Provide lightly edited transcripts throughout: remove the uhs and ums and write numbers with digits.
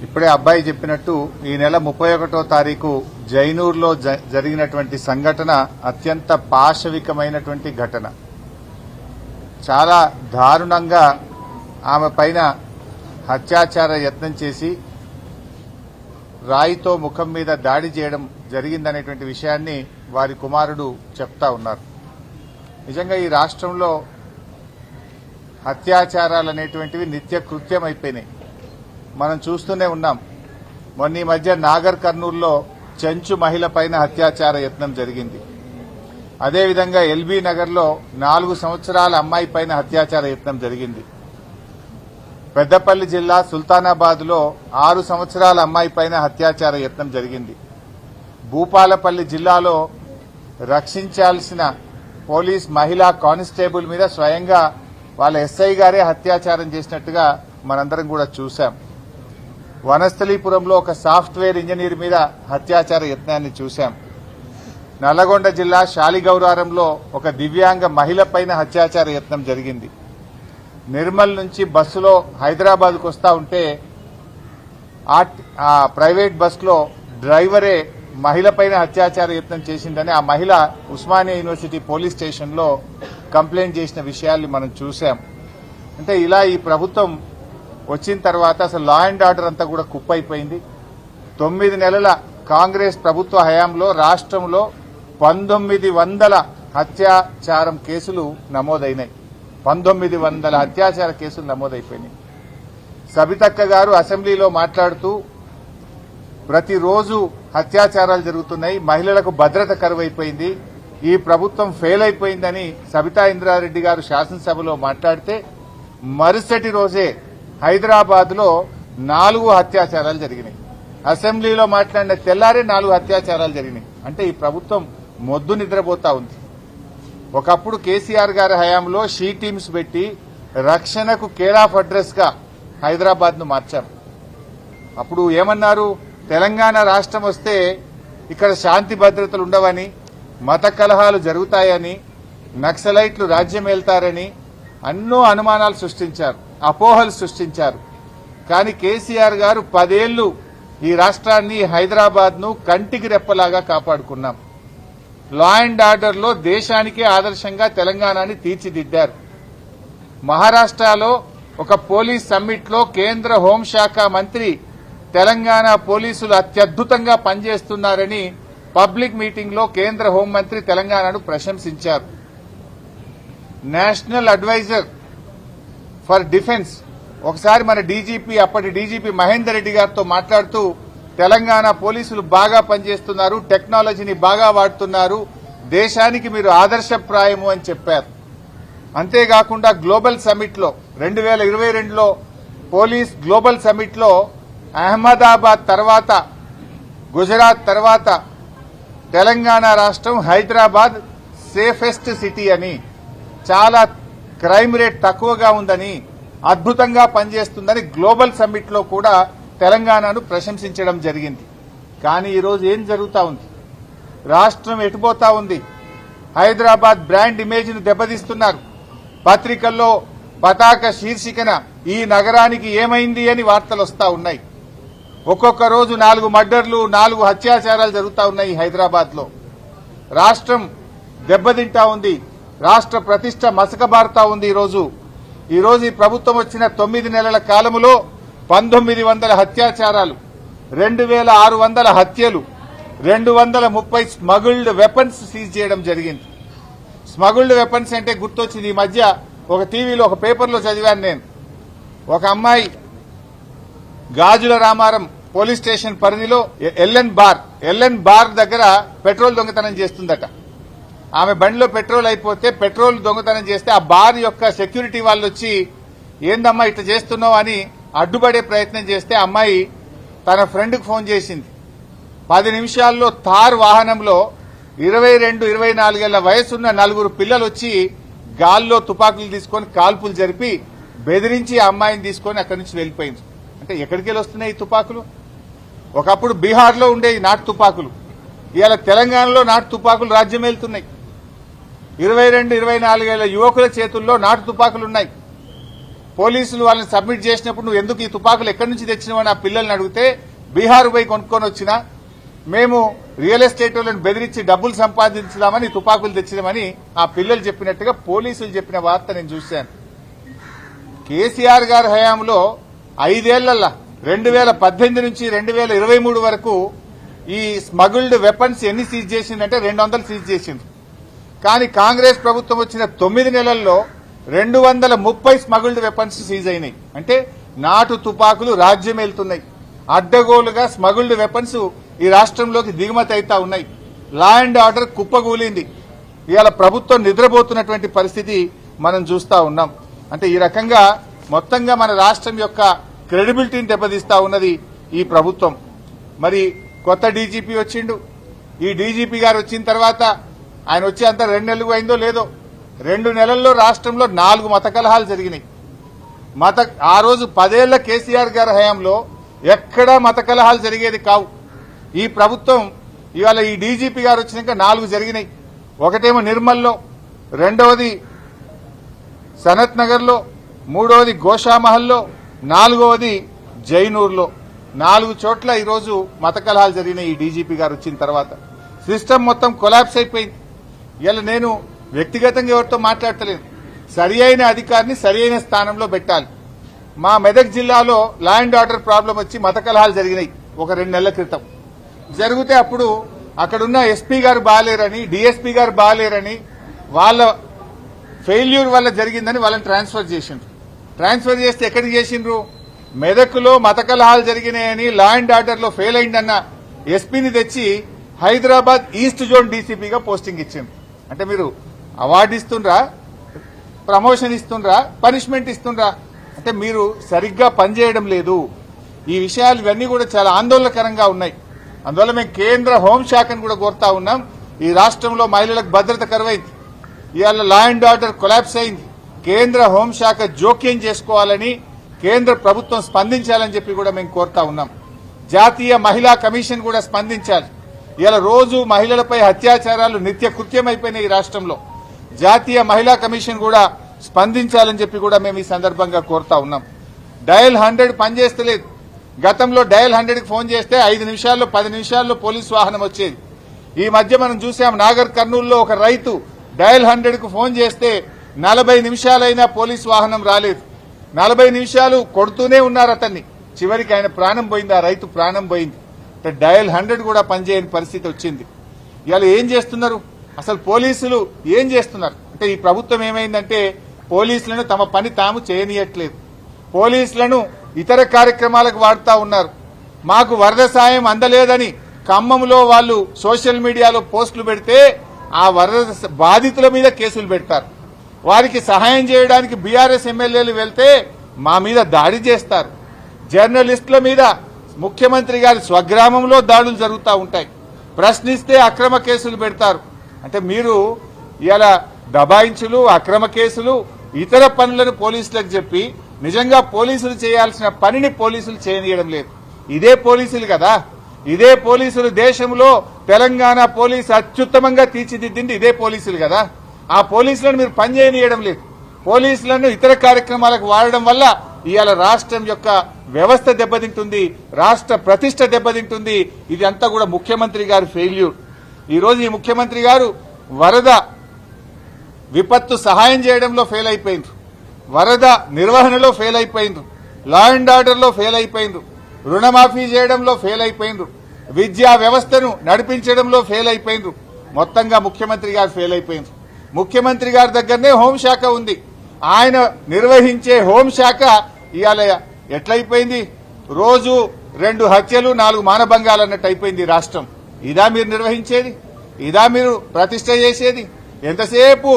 ఇప్పుడే అబ్బాయి చెప్పినట్టు ఈ నెల 31వ తారీఖు జైనూర్లో జరిగినటువంటి సంఘటన అత్యంత పాశవికమైనటువంటి ఘటన. చాలా దారుణంగా ఆమె పైన హత్యాచార యత్నం చేసి రాయితో ముఖం మీద దాడి చేయడం జరిగిందనేటువంటి విషయాన్ని వారి కుమారుడు చెప్తా ఉన్నారు. నిజంగా ఈ రాష్ట్రంలో హత్యాచారాలు అనేటువంటివి నిత్య కృత్యం అయిపోయినాయి. మనం చూస్తూనే ఉన్నాం. మొన్న ఈ మధ్య నాగర్ కర్నూలులో చెంచు మహిళ పైన హత్యాచార యత్నం జరిగింది. అదేవిధంగా ఎల్బీ నగర్లో 4 సంవత్సరాల అమ్మాయి పైన హత్యాచార యత్నం జరిగింది. పెద్దపల్లి జిల్లా సుల్తానాబాద్లో 6 సంవత్సరాల అమ్మాయి పైన హత్యాచార యత్నం జరిగింది. భూపాలపల్లి జిల్లాలో రక్షించాల్సిన పోలీస్ మహిళా కానిస్టేబుల్ మీద స్వయంగా వాళ్ళ ఎస్ఐ గారే అత్యాచారం చేసినట్టుగా మనందరం కూడా చూశాం. వనస్థలీపురంలో ఒక సాఫ్ట్వేర్ ఇంజనీర్ మీద హత్యాచార యత్నాన్ని చూశాం. నల్లగొండ జిల్లా శాలిగౌరారంలో ఒక దివ్యాంగ మహిళ పైన హత్యాచార యత్నం జరిగింది. నిర్మల్ నుంచి బస్సులో హైదరాబాద్కు వస్తా ఉంటే ఆ ప్రైవేట్ బస్సులో డ్రైవరే మహిళ పైన అత్యాచార యత్నం చేసిందని ఆ మహిళ ఉస్మానియా యూనివర్సిటీ పోలీస్ స్టేషన్లో కంప్లైంట్ చేసిన విషయాల్ని మనం చూశాం. అంటే ఇలా ఈ ప్రభుత్వం వచ్చిన తర్వాత అసలు లా అండ్ ఆర్డర్ అంతా కూడా కుప్పైపోయింది. 9 నెలల కాంగ్రెస్ ప్రభుత్వ హయాంలో రాష్ట్రంలో 1900 హత్యాచారం కేసులు నమోదైనాయి. 1900 హత్యాచార కేసులు నమోదైపోయినాయి. సబితక్క గారు అసెంబ్లీలో మాట్లాడుతూ ప్రతిరోజు హత్యాచారాలు జరుగుతున్నాయి, మహిళలకు భద్రత కరువైపోయింది, ఈ ప్రభుత్వం ఫెయిల్ అయిపోయిందని సబితా ఇంద్రారెడ్డి గారు శాసనసభలో మాట్లాడితే మరుసటి రోజే హైదరాబాద్ లో 4 హత్యాచారాలు జరిగినాయి. అసెంబ్లీలో మాట్లాడిన తెల్లారే 4 హత్యాచారాలు జరిగినాయి. అంటే ఈ ప్రభుత్వం మొద్దు నిద్రపోతా ఉంది. ఒకప్పుడు కేసీఆర్ గారి హయాంలో షీ టీమ్స్ పెట్టి రక్షణకు కేర్ ఆఫ్ అడ్రస్ గా హైదరాబాద్ ను మార్చాం. అప్పుడు ఏమన్నారు, తెలంగాణ రాష్ట్రం వస్తే ఇక్కడ శాంతి భద్రతలు ఉండవని, మత కలహాలు జరుగుతాయని, నక్సలైట్లు రాజ్యం వెళ్తారని ఎన్నో అనుమానాలు సృష్టించారు, అపోహలు సృష్టించారు. కానీ కేసీఆర్ గారు 10 ఏళ్లు ఈ రాష్ట్రాన్ని హైదరాబాద్ ను కంటికి రెప్పలాగా కాపాడుకున్నాం. లా అండ్ ఆర్డర్ లో దేశానికే ఆదర్శంగా తెలంగాణని తీర్చిదిద్దారు. మహారాష్ట్రలో ఒక పోలీస్ సమ్మిట్ లో కేంద్ర హోంశాఖ మంత్రి తెలంగాణ పోలీసులు అత్యద్భుతంగా పనిచేస్తున్నారని పబ్లిక్ మీటింగ్ లో కేంద్ర హోంమంత్రి తెలంగాణను ప్రశంసించారు. నేషనల్ అడ్వైజర్ ఫర్ డిఫెన్స్ ఒకసారి మన డీజీపీ, అప్పటి డీజీపీ మహేందర్ రెడ్డి గారితో మాట్లాడుతూ తెలంగాణ పోలీసులు బాగా పనిచేస్తున్నారు, టెక్నాలజీని బాగా వాడుతున్నారు, దేశానికి మీరు ఆదర్శప్రాయము అని చెప్పారు. అంతేకాకుండా గ్లోబల్ సమ్మిట్ లో 2022లో పోలీస్ గ్లోబల్ సమ్మిట్ లో అహ్మదాబాద్ తర్వాత, గుజరాత్ తర్వాత తెలంగాణ రాష్ట్రం హైదరాబాద్ సేఫెస్ట్ సిటీ అని, చాలా క్రైమ్ రేట్ తక్కువగా ఉందని, అద్భుతంగా పనిచేస్తుందని గ్లోబల్ సమ్మిట్ లో కూడా తెలంగాణను ప్రశంసించడం జరిగింది. కానీ ఈరోజు ఏం జరుగుతా ఉంది? రాష్ట్రం ఎటుపోతా ఉంది? హైదరాబాద్ బ్రాండ్ ఇమేజ్ ను దెబ్బతీస్తున్నారు. పత్రికల్లో పతాక శీర్షికన ఈ నగరానికి ఏమైంది అని వార్తలు వస్తా ఉన్నాయి. ఒక్కొక్క రోజు 4 మర్డర్లు, 4 హత్యాచారాలు జరుగుతా ఉన్నాయి హైదరాబాద్ లో. రాష్ట్రం దెబ్బతింటా ఉంది, రాష్ట్ర ప్రతిష్ట మసకబారుతా ఉంది. ఈ రోజు ఈ ప్రభుత్వం వచ్చిన 9 నెలల కాలములో 1900 హత్యాచారాలు, 2600 హత్యలు, 230 స్మగుల్డ్ వెపన్స్ సీజ్ చేయడం జరిగింది. స్మగుల్డ్ వెపన్స్ అంటే గుర్తొచ్చింది. ఈ మధ్య ఒక టీవీలో, ఒక పేపర్లో చదివాను నేను. ఒక అమ్మాయి గాజుల రామారం పోలీస్ స్టేషన్ పరిధిలో ఎల్ఎన్ బార్ దగ్గర పెట్రోల్ దొంగతనం చేస్తుందట. ఆమె బండిలో పెట్రోల్ అయిపోతే పెట్రోల్ దొంగతనం చేస్తే ఆ బార్ యొక్క సెక్యూరిటీ వాళ్ళు వచ్చి ఏందమ్మా ఇట్లా చేస్తున్నావు అని అడ్డుపడే ప్రయత్నం చేస్తే అమ్మాయి తన ఫ్రెండ్కు ఫోన్ చేసింది. 10 నిమిషాల్లో థార్ వాహనంలో 22-24 ఏళ్ల వయసున్న 4 పిల్లలు వచ్చి గాల్లో తుపాకులు తీసుకొని కాల్పులు జరిపి బెదిరించి ఆ అమ్మాయిని తీసుకొని అక్కడి నుంచి వెళ్లిపోయింది. అంటే ఎక్కడికి వెళ్ళి వస్తున్నాయి ఈ తుపాకులు? ఒకప్పుడు బీహార్లో ఉండే ఈ నాటు తుపాకులు ఇవాళ తెలంగాణలో నాటు తుపాకులు రాజ్యం వెళ్తున్నాయి. 22-24 ఏళ్ల యువకుల చేతుల్లో నాటు తుపాకులున్నాయి. పోలీసులు వాళ్ళని సబ్మిట్ చేసినప్పుడు నువ్వు ఎందుకు ఈ తుపాకులు ఎక్కడి నుంచి తెచ్చినావని ఆ పిల్లల్ని అడిగితే బీహార్ పోయి కొనుక్కొని వచ్చినా మేము రియల్ ఎస్టేట్ వాళ్ళని బెదిరించి డబ్బులు సంపాదించదామని తుపాకులు తెచ్చినామని ఆ పిల్లలు చెప్పినట్టుగా పోలీసులు చెప్పిన వార్త నేను చూశాను. కేసీఆర్ గారి హయాంలో 5 ఏళ్లలో 2018 నుంచి 2023 వరకు ఈ స్మగుల్డ్ వెపన్స్ ఎన్ని సీజ్ చేసిందంటే 200 సీజ్ చేసింది. కానీ కాంగ్రెస్ ప్రభుత్వం వచ్చిన 9 నెలల్లో 230 స్మగుల్డ్ వెపన్స్ సీజ్ అయినాయి. అంటే నాటు తుపాకులు రాజ్యం వెళ్తున్నాయి. అడ్డగోలుగా స్మగుల్డ్ వెపన్స్ ఈ రాష్ట్రంలోకి దిగుమతి అవుతా ఉన్నాయి. లా అండ్ ఆర్డర్ కుప్పగూలింది. ఇవాళ ప్రభుత్వం నిద్రపోతున్నటువంటి పరిస్థితి మనం చూస్తా ఉన్నాం. అంటే ఈ రకంగా మొత్తంగా మన రాష్ట్రం యొక్క క్రెడిబిలిటీని దెబ్బతీస్తా ఉన్నది ఈ ప్రభుత్వం. మరి కొత్త డీజీపీ వచ్చిండు. ఈ డీజీపీ గారు వచ్చిన తర్వాత ఆయన వచ్చి అంత 2 నెలలు అయిందో లేదో 2 నెలల్లో రాష్ట్రంలో 4 మత కలహాలు జరిగినాయి. ఆ రోజు 10 ఏళ్ల కేసీఆర్ గారి హయాంలో ఎక్కడా మత కలహాలు జరిగేది కావు. ఈ ప్రభుత్వం ఇవాళ ఈ డీజీపీ గారు వచ్చినాక 4 జరిగినాయి. ఒకటేమో నిర్మల్లో, రెండవది సనత్ నగర్లో, మూడవది గోషామహల్లో, 4వది జైనూర్లో. 4 చోట్ల ఈరోజు మత కలహాలు జరిగినాయి ఈ డీజీపీ గారు వచ్చిన తర్వాత. సిస్టమ్ మొత్తం కొలాప్స్ అయిపోయింది. ఇలా నేను వ్యక్తిగతంగా ఎవరితో మాట్లాడతలేను. సరి అయిన అధికారిని సరి అయిన స్థానంలో పెట్టాలి. మా మెదక్ జిల్లాలో లా అండ్ ఆర్డర్ ప్రాబ్లం వచ్చి మత కలహాలు జరిగినాయి ఒక 2 నెలల క్రితం. జరిగితే అప్పుడు అక్కడున్న ఎస్పీ గారు బాగాలేరని, డీఎస్పీ గారు బాగాలేరని, వాళ్ళ ఫెయిల్యూర్ వల్ల జరిగిందని వాళ్ళని ట్రాన్స్ఫర్ చేసిండ్రు. ట్రాన్స్ఫర్ చేస్తే ఎక్కడికి చేసిండ్రు? మెదక్లో మత కలహాలు జరిగినాయని లా అండ్ ఆర్డర్ లో ఫెయిల్ అయిందన్న ఎస్పీని తెచ్చి హైదరాబాద్ ఈస్ట్ జోన్ డీసీపీగా పోస్టింగ్ ఇచ్చిండ్రు. అంటే మీరు అవార్డు ఇస్తుండ్రా, ప్రమోషన్ ఇస్తుండ్రా, పనిష్మెంట్ ఇస్తుండ్రా? అంటే మీరు సరిగ్గా పనిచేయడం లేదు. ఈ విషయాలు ఇవన్నీ కూడా చాలా ఆందోళనకరంగా ఉన్నాయి. అందువల్ల మేము కేంద్ర హోంశాఖను కూడా కోరుతా ఉన్నాం. ఈ రాష్ట్రంలో మహిళలకు భద్రత కరువైంది. ఇవాళ లా అండ్ ఆర్డర్ కొలాప్స్ అయింది. కేంద్ర హోంశాఖ జోక్యం చేసుకోవాలని, కేంద్ర ప్రభుత్వం స్పందించాలని చెప్పి కూడా మేము కోరుతా ఉన్నాం. జాతీయ మహిళా కమిషన్ కూడా స్పందించాలి. ఇలా రోజు మహిళలపై అత్యాచారాలు నిత్య కృత్యమైపోయినాయి ఈ రాష్ట్రంలో. జాతీయ మహిళా కమిషన్ కూడా స్పందించాలని చెప్పి కూడా మేము ఈ సందర్భంగా కోరుతా ఉన్నాం. డయల్ 100 పనిచేస్తలేదు. గతంలో డయల్ 100కి ఫోన్ చేస్తే 5 నిమిషాల్లో 10 నిమిషాల్లో పోలీసు వాహనం వచ్చేది. ఈ మధ్య మనం చూసాం నాగర్ కర్నూలులో ఒక రైతు డయల్ 100కు ఫోన్ చేస్తే 40 నిమిషాలైనా పోలీసు వాహనం రాలేదు. 40 నిమిషాలు కొడుతూనే ఉన్నారు అతన్ని. చివరికి ఆయన ప్రాణం పోయింది, ఆ రైతు ప్రాణం పోయింది. అంటే డయల్ 100 కూడా పనిచేయని పరిస్థితి వచ్చింది. ఇవాళ ఏం చేస్తున్నారు? అసలు పోలీసులు ఏం చేస్తున్నారు అంటే ఈ ప్రభుత్వం ఏమైందంటే పోలీసులను తమ పని తాము చేయనీయట్లేదు. పోలీసులను ఇతర కార్యక్రమాలకు వాడుతా ఉన్నారు. మాకు వరద సాయం అందలేదని ఖమ్మంలో వాళ్ళు సోషల్ మీడియాలో పోస్టులు పెడితే ఆ వరద బాధితుల మీద కేసులు పెడతారు. వారికి సహాయం చేయడానికి బీఆర్ఎస్ ఎమ్మెల్యేలు వెళ్తే మా మీద దాడి చేస్తారు. జర్నలిస్టుల మీద ముఖ్యమంత్రి గారి స్వగ్రామంలో దాడులు జరుగుతూ ఉంటాయి. ప్రశ్నిస్తే అక్రమ కేసులు పెడతారు. అంటే మీరు ఇలా దబాయించులు, అక్రమ కేసులు, ఇతర పనులను పోలీసులకు చెప్పి నిజంగా పోలీసులు చేయాల్సిన పనిని పోలీసులు చేయనీయడం లేదు. ఇదే పోలీసులు కదా, ఇదే పోలీసులు దేశంలో తెలంగాణ పోలీసు అత్యుత్తమంగా తీర్చిదిద్దింది ఇదే పోలీసులు కదా. ఆ పోలీసులను మీరు పనిచేయనీయడం లేదు. పోలీసులను ఇతర కార్యక్రమాలకు వాడడం వల్ల ఇవాళ రాష్ట్రం యొక్క వ్యవస్థ దెబ్బతింటుంది, రాష్ట్ర ప్రతిష్ట దెబ్బతింటుంది. ఇది అంతా కూడా ముఖ్యమంత్రి గారి ఫెయిల్యూర్. ఈరోజు ఈ ముఖ్యమంత్రి గారు వరద విపత్తు సహాయం చేయడంలో ఫెయిల్ అయిపోయింది, వరద నిర్వహణలో ఫెయిల్ అయిపోయింది, లా అండ్ ఆర్డర్ లో ఫెయిల్ అయిపోయింది, రుణమాఫీ చేయడంలో ఫెయిల్ అయిపోయింది, విద్యా వ్యవస్థను నడిపించడంలో ఫెయిల్ అయిపోయింది. మొత్తంగా ముఖ్యమంత్రి గారు ఫెయిల్ అయిపోయింది. ముఖ్యమంత్రి గారి దగ్గరనే హోంశాఖ ఉంది. ఆయన నిర్వహించే హోంశాఖ ఇవాళ ఎట్లయిపోయింది? రోజు 2 హత్యలు 4 మానభంగాలు అన్నట్టు అయిపోయింది రాష్ట్రం. ఇదా మీరు నిర్వహించేది? ఇదా మీరు ప్రతిష్ట చేసేది? ఎంతసేపు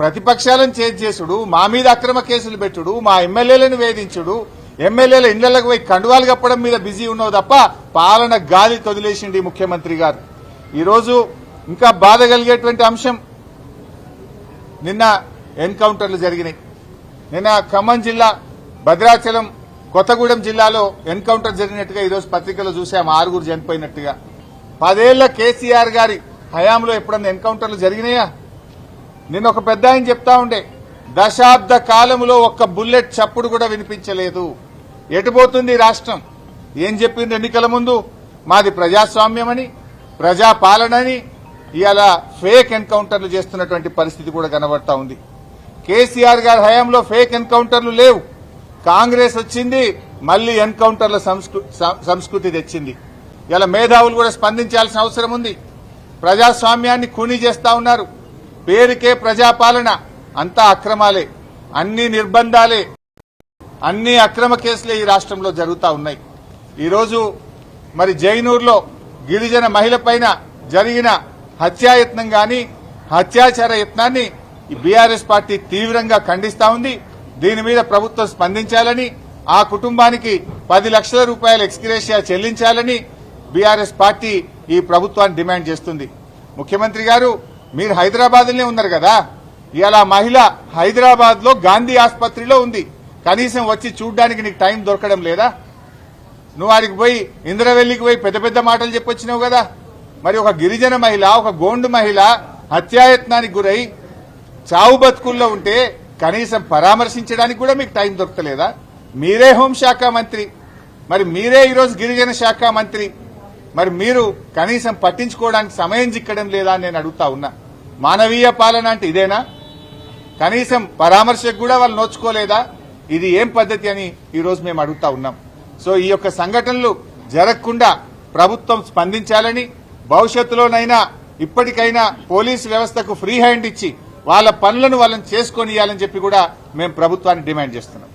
ప్రతిపక్షాలను చేసుడు, మా మీద అక్రమ కేసులు పెట్టుడు, మా ఎమ్మెల్యేలను వేధించుడు, ఎమ్మెల్యేల ఇళ్లకు పోయి కండువాలు కప్పడం మీద బిజీ ఉన్నావు తప్ప పాలన గాలి తొదిలేసింది ముఖ్యమంత్రి గారు. ఈరోజు ఇంకా బాధ కలిగేటువంటి అంశం, నిన్న ఎన్కౌంటర్లు జరిగినాయి. నిన్న ఖమ్మం జిల్లా, భద్రాచలం, కొత్తగూడెం జిల్లాలో ఎన్కౌంటర్ జరిగినట్టుగా ఈరోజు పత్రికలో చూసాం. 6 చనిపోయినట్టుగా. 10 ఏళ్ల కేసీఆర్ గారి హయాంలో ఎప్పుడన్నా ఎన్కౌంటర్లు జరిగినాయా? నిన్న ఒక పెద్ద ఆయన చెప్తా ఉండే, దశాబ్ద కాలంలో ఒక్క బుల్లెట్ చప్పుడు కూడా వినిపించలేదు. ఎటుపోతుంది రాష్ట్రం? ఏం చెప్పింది ఎన్నికల ముందు? మాది ప్రజాస్వామ్యమని, ప్రజాపాలనని. ఇవాళ ఫేక్ ఎన్కౌంటర్లు చేస్తున్నటువంటి పరిస్థితి కూడా కనబడతా ఉంది. కేసీఆర్ గారి హయాంలో ఫేక్ ఎన్కౌంటర్లు లేవు. కాంగ్రెస్ వచ్చింది, మళ్లీ ఎన్కౌంటర్ల సంస్కృతి తెచ్చింది. ఇలా మేధావులు కూడా స్పందించాల్సిన అవసరం ఉంది. ప్రజాస్వామ్యాన్ని ఖూనీ చేస్తా ఉన్నారు. పేరుకే ప్రజాపాలన, అంతా అక్రమాలే, అన్ని నిర్బంధాలే, అన్ని అక్రమ కేసులే ఈ రాష్ట్రంలో జరుగుతా ఉన్నాయి. ఈరోజు మరి జైనూర్లో గిరిజన మహిళ పైన జరిగిన హత్యాయత్నం గాని, హత్యాచార యత్నాన్ని బీఆర్ఎస్ పార్టీ తీవ్రంగా ఖండిస్తా ఉంది. దీని మీద ప్రభుత్వం స్పందించాలని, ఆ కుటుంబానికి 10 లక్షల రూపాయల ఎక్స్గ్రేషియా చెల్లించాలని బీఆర్ఎస్ పార్టీ ఈ ప్రభుత్వాన్ని డిమాండ్ చేస్తుంది. ముఖ్యమంత్రి గారు, మీరు హైదరాబాద్లోనే ఉన్నారు కదా, ఇవాళ మహిళ హైదరాబాద్ లో గాంధీ ఆసుపత్రిలో ఉంది. కనీసం వచ్చి చూడ్డానికి నీకు టైం దొరకడం లేదా? నువ్వు వారికి పోయి ఇంద్రవెల్లికి పోయి పెద్ద పెద్ద మాటలు చెప్పొచ్చినావు కదా. మరి ఒక గిరిజన మహిళ, ఒక గోండు మహిళ హత్యాయత్నానికి గురై చావు బతుకుల్లో ఉంటే కనీసం పరామర్శించడానికి కూడా మీకు టైం దొరకలేదా? మీరే హోంశాఖ మంత్రి, మరి మీరే ఈరోజు గిరిజన శాఖ మంత్రి, మరి మీరు కనీసం పట్టించుకోవడానికి సమయం చిక్కడం లేదా అని నేను అడుగుతా ఉన్నా. మానవీయ పాలన అంటే ఇదేనా? కనీసం పరామర్శకు కూడా వాళ్ళు నోచుకోలేదా? ఇది ఏం పద్ధతి అని ఈరోజు మేము అడుగుతా ఉన్నాం. సో ఈ యొక్క సంఘటనలు జరగకుండా ప్రభుత్వం స్పందించాలని, భవిష్యత్తులోనైనా ఇప్పటికైనా పోలీసు వ్యవస్థకు ఫ్రీ హ్యాండ్ ఇచ్చి వాళ్ళ పనులను వాళ్ళని చేసుకొని ఇవ్వాలని చెప్పి కూడా మేము ప్రభుత్వాన్ని డిమాండ్ చేస్తున్నాం.